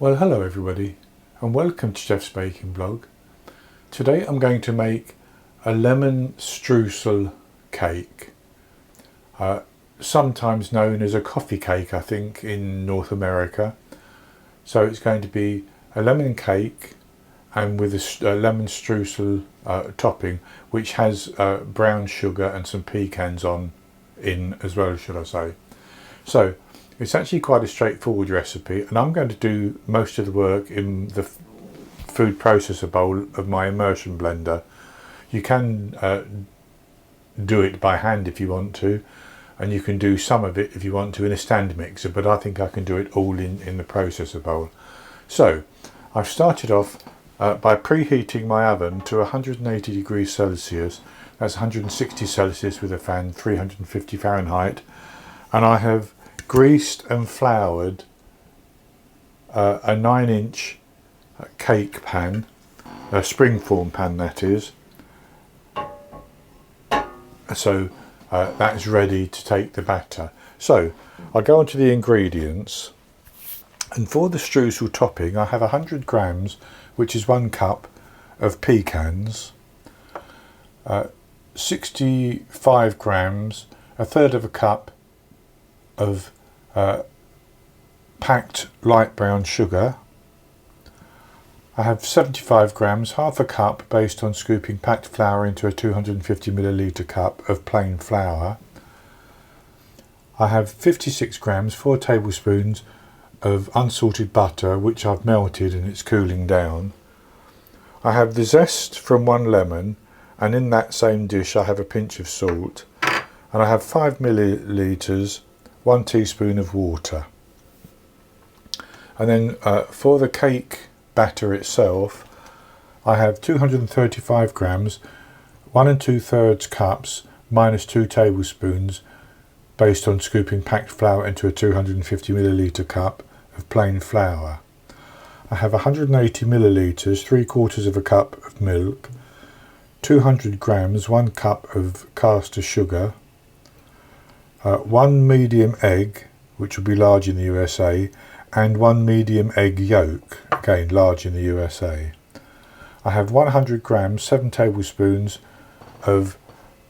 Well, hello everybody and welcome to Chef's Baking Blog. Today I'm going to make a lemon streusel cake, sometimes known as a coffee cake I think in North America. So it's going to be a lemon cake and with a lemon streusel topping, which has brown sugar and some pecans in as well, should I say. So it's actually quite a straightforward recipe, and I'm going to do most of the work in the food processor bowl of my immersion blender. You can do it by hand if you want to, and you can do some of it if you want to in a stand mixer, but I think I can do it all in the processor bowl. So I've started off by preheating my oven to 180 degrees Celsius. That's 160 Celsius with a fan, 350 Fahrenheit, and I have greased and floured a 9-inch cake pan, a springform pan that is. So that's ready to take the batter. So I'll go on to the ingredients, and for the streusel topping I have 100 grams, which is 1 cup of pecans, 65 grams, a third of a cup of packed light brown sugar. I have 75 grams, half a cup, based on scooping packed flour into a 250 milliliter cup of plain flour. I have 56 grams, 4 tablespoons of unsalted butter, which I've melted and it's cooling down. I have the zest from 1 lemon, and in that same dish I have a pinch of salt, and I have 5 milliliters, 1 teaspoon of water. And then for the cake batter itself, I have 235 grams, 1 2/3 cups minus 2 tablespoons, based on scooping packed flour into a 250 milliliter cup of plain flour. I have 180 milliliters, 3/4 of a cup of milk, 200 grams, 1 cup of caster sugar, 1 medium egg, which will be large in the USA, and 1 medium egg yolk, again large in the USA. I have 100 grams, 7 tablespoons of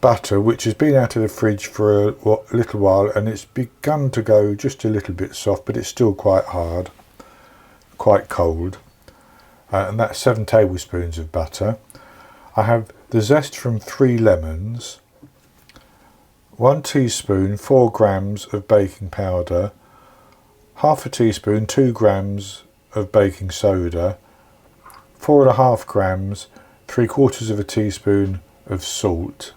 butter, which has been out of the fridge for a little while, and it's begun to go just a little bit soft, but it's still quite hard, quite cold, and that's 7 tablespoons of butter. I have the zest from 3 lemons, 1 teaspoon, 4 grams of baking powder, half a teaspoon, 2 grams of baking soda, 4.5 grams, 3/4 of a teaspoon of salt,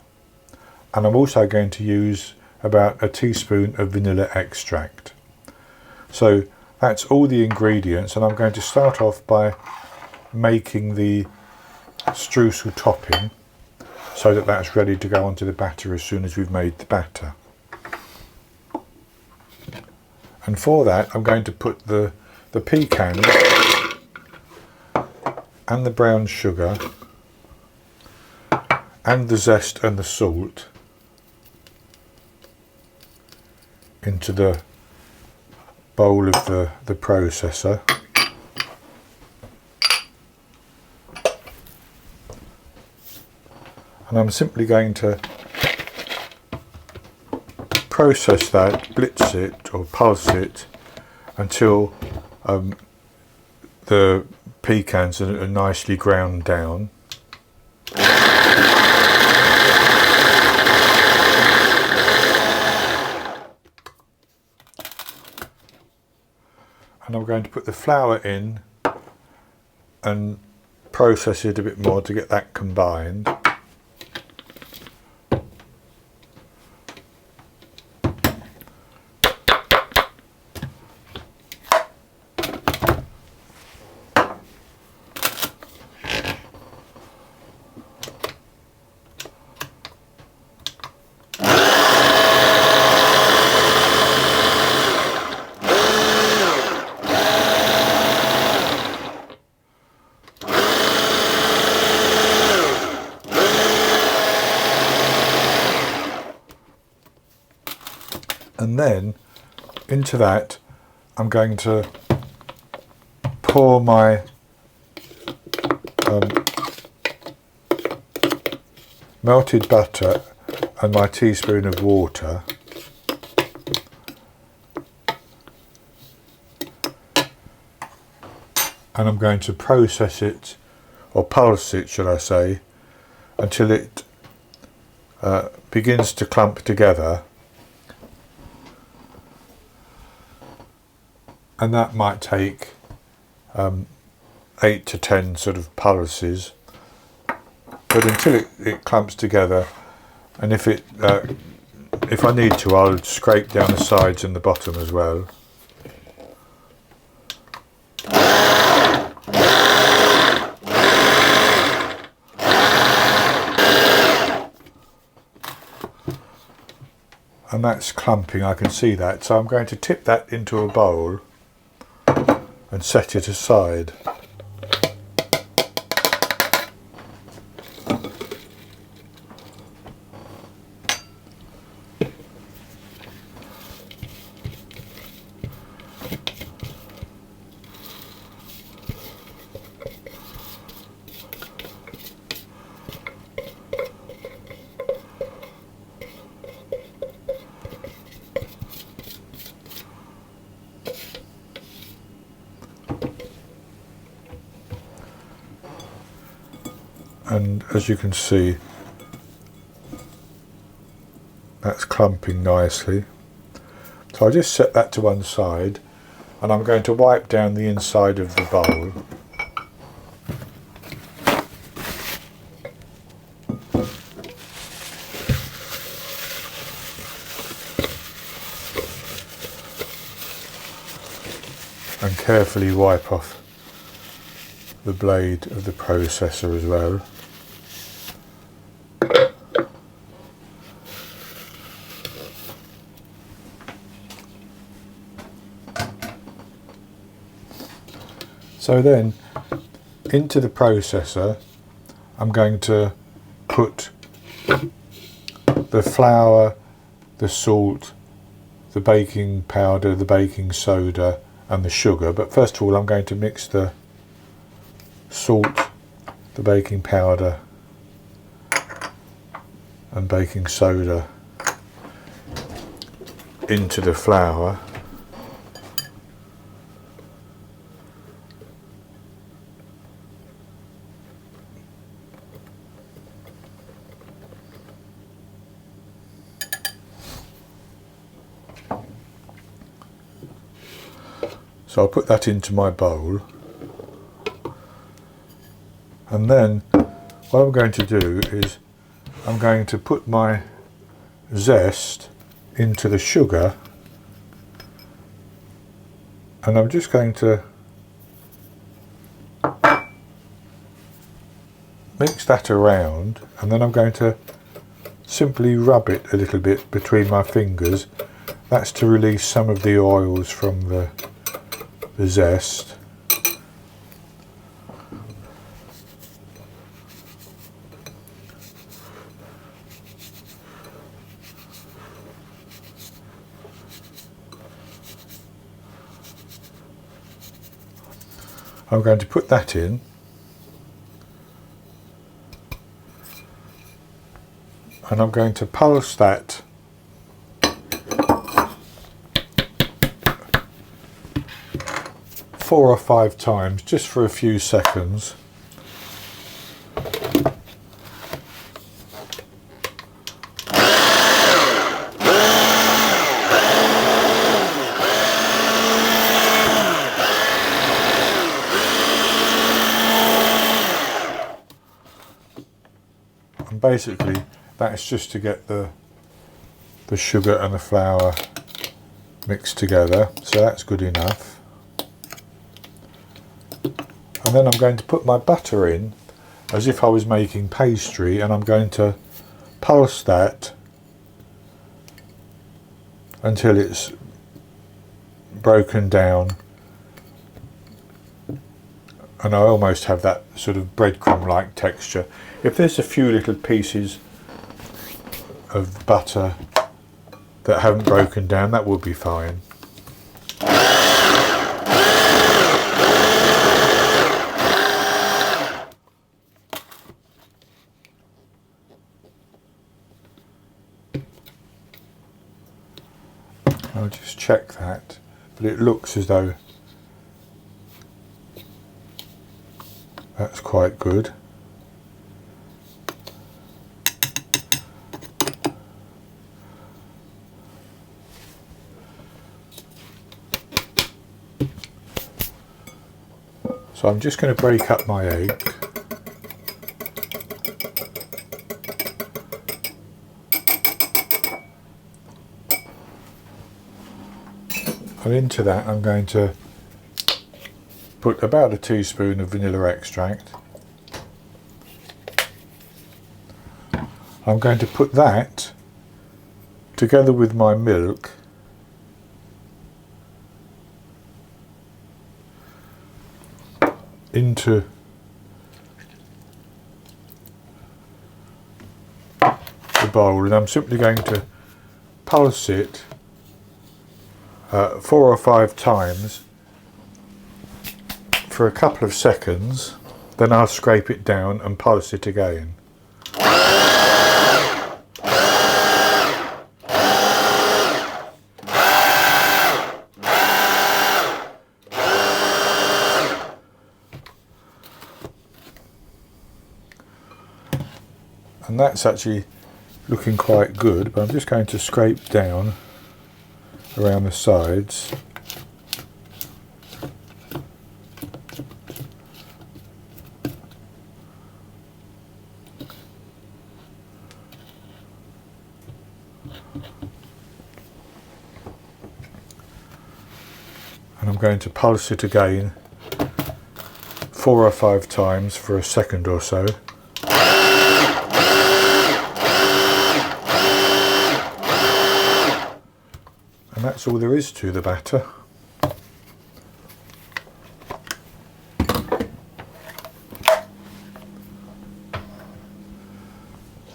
and I'm also going to use about a teaspoon of vanilla extract. So that's all the ingredients, and I'm going to start off by making the streusel topping, so that that's ready to go onto the batter as soon as we've made the batter. And for that I'm going to put the pecans and the brown sugar and the zest and the salt into the bowl of the processor. And I'm simply going to process that, blitz it or pulse it until the pecans are nicely ground down. And I'm going to put the flour in and process it a bit more to get that combined. And then into that I'm going to pour my melted butter and my teaspoon of water, and I'm going to process it, or pulse it should I say, until it begins to clump together, and that might take 8 to 10 sort of pulses, but until it clumps together. And if I need to, I'll scrape down the sides and the bottom as well. And that's clumping, I can see that, so I'm going to tip that into a bowl and set it aside. And as you can see, that's clumping nicely. So I'll just set that to one side, and I'm going to wipe down the inside of the bowl. And carefully wipe off the blade of the processor as well. So then, into the processor, I'm going to put the flour, the salt, the baking powder, the baking soda and the sugar. But first of all, I'm going to mix the salt, the baking powder and baking soda into the flour. So I'll put that into my bowl, and then what I'm going to do is I'm going to put my zest into the sugar, and I'm just going to mix that around, and then I'm going to simply rub it a little bit between my fingers. That's to release some of the oils from the zest. I'm going to put that in, and I'm going to pulse that four or five times, just for a few seconds. And basically that's just to get the sugar and the flour mixed together, so that's good enough. And then I'm going to put my butter in as if I was making pastry, and I'm going to pulse that until it's broken down, and I almost have that sort of breadcrumb like texture. If there's a few little pieces of butter that haven't broken down, that will be fine. I'll just check that, but it looks as though that's quite good. So I'm just going to break up my egg. And into that I'm going to put about a teaspoon of vanilla extract. I'm going to put that together with my milk into the bowl, and I'm simply going to pulse it 4 or 5 times for a couple of seconds, then I'll scrape it down and pulse it again. And that's actually looking quite good, but I'm just going to scrape down around the sides. And I'm going to pulse it again 4 or 5 times for a second or so. And that's all there is to the batter.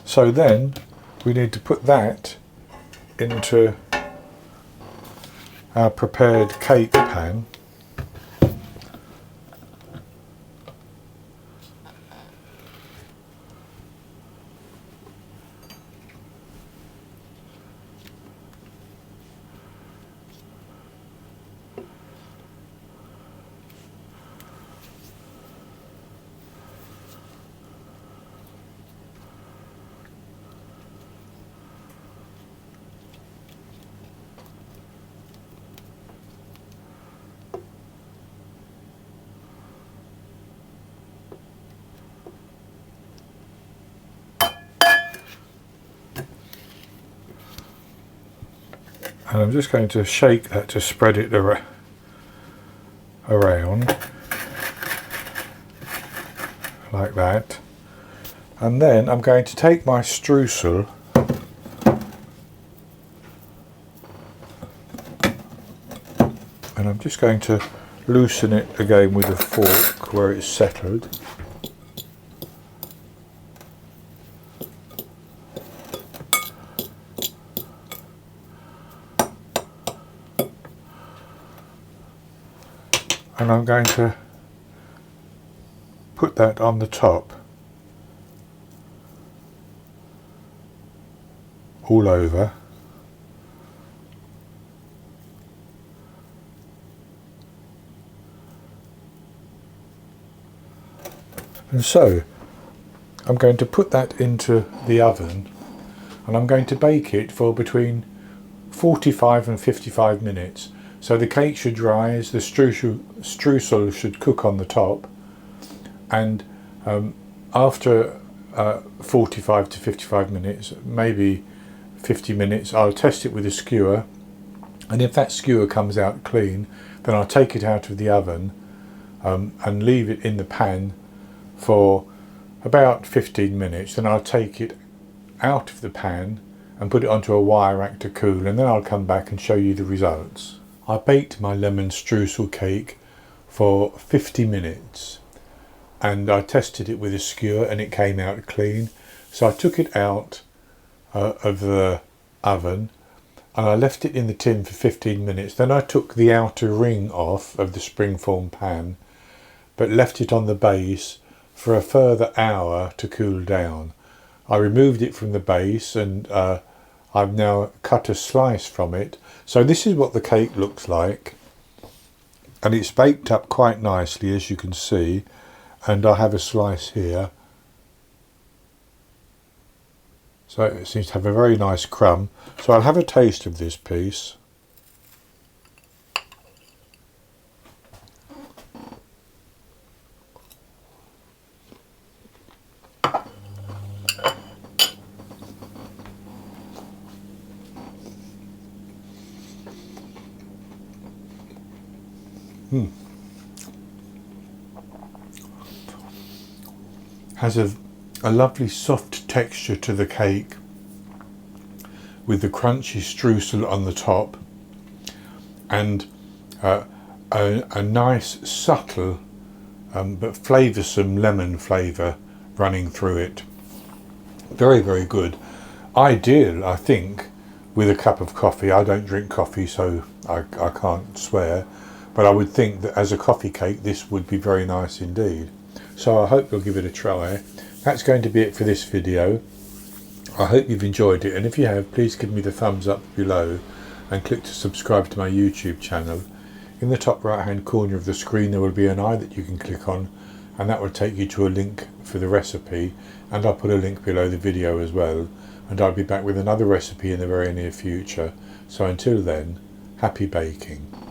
So then we need to put that into our prepared cake pan. And I'm just going to shake that to spread it around. Like that. And then I'm going to take my streusel and I'm just going to loosen it again with a fork where it's settled. And I'm going to put that on the top, all over. And so I'm going to put that into the oven, and I'm going to bake it for between 45 and 55 minutes. So the cake should rise, the streusel should cook on the top, and after 45 to 55 minutes, maybe 50 minutes, I'll test it with a skewer, and if that skewer comes out clean, then I'll take it out of the oven and leave it in the pan for about 15 minutes. Then I'll take it out of the pan and put it onto a wire rack to cool, and then I'll come back and show you the results. I baked my lemon streusel cake for 50 minutes and I tested it with a skewer and it came out clean. So I took it out of the oven and I left it in the tin for 15 minutes. Then I took the outer ring off of the springform pan but left it on the base for a further hour to cool down. I removed it from the base and I've now cut a slice from it. So this is what the cake looks like, and it's baked up quite nicely, as you can see, and I have a slice here. So it seems to have a very nice crumb. So I'll have a taste of this piece. Has a lovely soft texture to the cake, with the crunchy streusel on the top, and a nice subtle but flavoursome lemon flavour running through it. Very, very good. Ideal, I think, with a cup of coffee. I don't drink coffee, so I can't swear, but I would think that as a coffee cake this would be very nice indeed. So I hope you'll give it a try. That's going to be it for this video. I hope you've enjoyed it, and if you have, please give me the thumbs up below and click to subscribe to my YouTube channel. In the top right hand corner of the screen there will be an eye that you can click on, and that will take you to a link for the recipe, and I'll put a link below the video as well, and I'll be back with another recipe in the very near future. So until then, happy baking.